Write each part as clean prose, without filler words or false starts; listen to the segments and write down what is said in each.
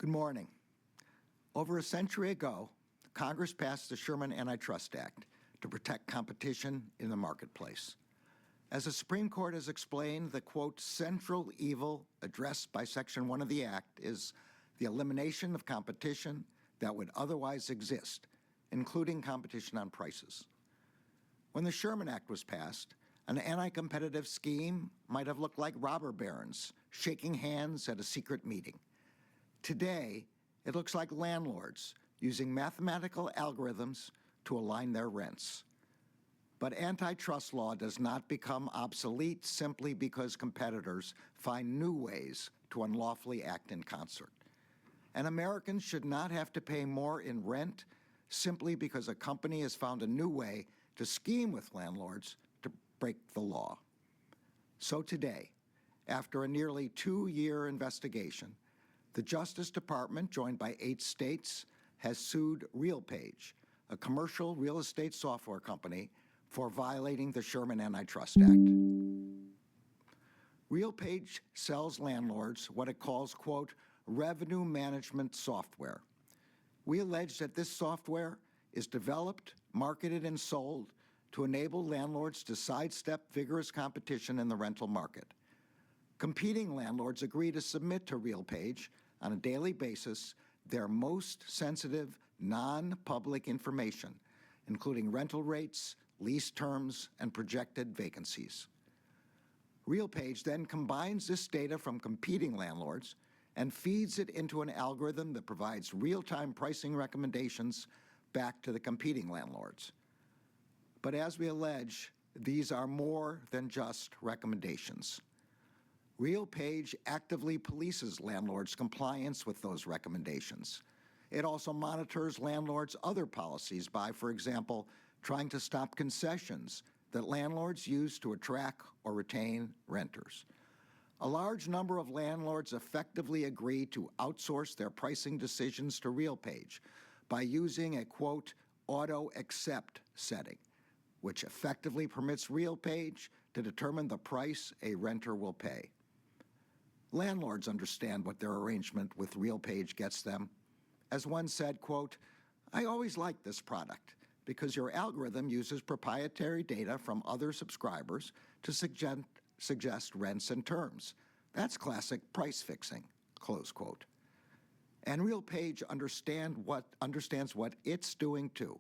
Good morning. Over a century ago, Congress passed the Sherman Antitrust Act to protect competition in the marketplace. As the Supreme Court has explained, the, quote, central evil addressed by Section 1 of the Act is the elimination of competition that would otherwise exist, including competition on prices. When the Sherman Act was passed, an anti-competitive scheme might have looked like robber barons shaking hands at a secret meeting. Today, it looks like landlords using mathematical algorithms to align their rents. But antitrust law does not become obsolete simply because competitors find new ways to unlawfully act in concert. And Americans should not have to pay more in rent simply because a company has found a new way to scheme with landlords to break the law. So today, after a nearly 2-year investigation, the Justice Department, joined by 8 states, has sued RealPage, a commercial real estate software company, for violating the Sherman Antitrust Act. RealPage sells landlords what it calls, quote, revenue management software. We allege that this software is developed, marketed, and sold to enable landlords to sidestep vigorous competition in the rental market. Competing landlords agree to submit to RealPage on a daily basis their most sensitive, non-public information, including rental rates, lease terms, and projected vacancies. RealPage then combines this data from competing landlords and feeds it into an algorithm that provides real-time pricing recommendations back to the competing landlords. But as we allege, these are more than just recommendations. RealPage actively polices landlords' compliance with those recommendations. It also monitors landlords' other policies by, for example, trying to stop concessions that landlords use to attract or retain renters. A large number of landlords effectively agree to outsource their pricing decisions to RealPage by using a, quote, auto-accept setting, which effectively permits RealPage to determine the price a renter will pay. Landlords understand what their arrangement with RealPage gets them. As one said, quote, I always liked this product because your algorithm uses proprietary data from other subscribers to suggest rents and terms. That's classic price fixing, close quote. And RealPage understands what it's doing too.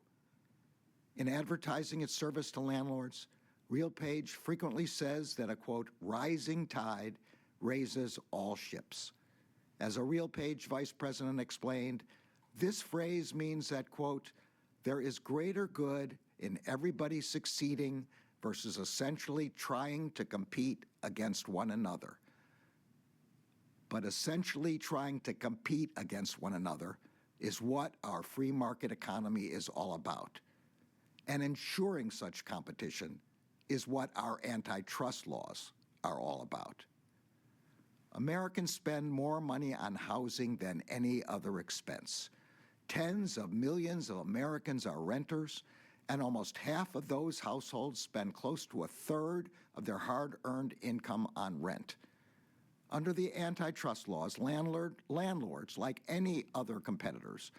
In advertising its service to landlords, RealPage frequently says that a, quote, rising tide raises all ships. As a RealPage vice president explained, this phrase means that, quote, there is greater good in everybody succeeding versus essentially trying to compete against one another. But essentially trying to compete against one another is what our free market economy is all about. And ensuring such competition is what our antitrust laws are all about. Americans spend more money on housing than any other expense. Tens of millions of Americans are renters, and almost half of those households spend close to a third of their hard-earned income on rent. Under the antitrust laws, landlords, like any other competitors,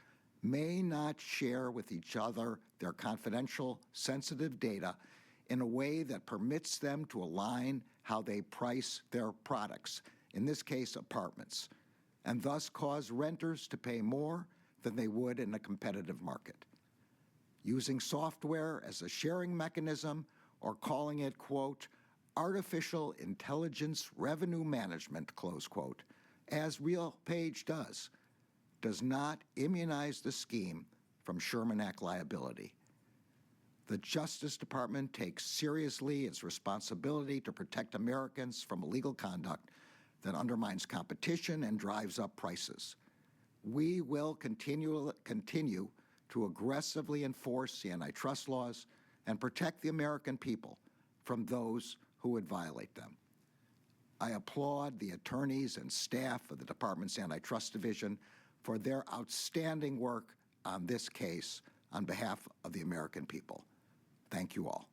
may not share with each other their confidential, sensitive data in a way that permits them to align how they price their products, in this case apartments, and thus cause renters to pay more than they would in a competitive market. Using software as a sharing mechanism or calling it, quote, artificial intelligence revenue management, close quote, as RealPage does not immunize the scheme from Sherman Act liability. The Justice Department takes seriously its responsibility to protect Americans from illegal conduct that undermines competition and drives up prices. We will continue to aggressively enforce the antitrust laws and protect the American people from those who would violate them. I applaud the attorneys and staff of the Department's Antitrust Division for their outstanding work on this case on behalf of the American people. Thank you all.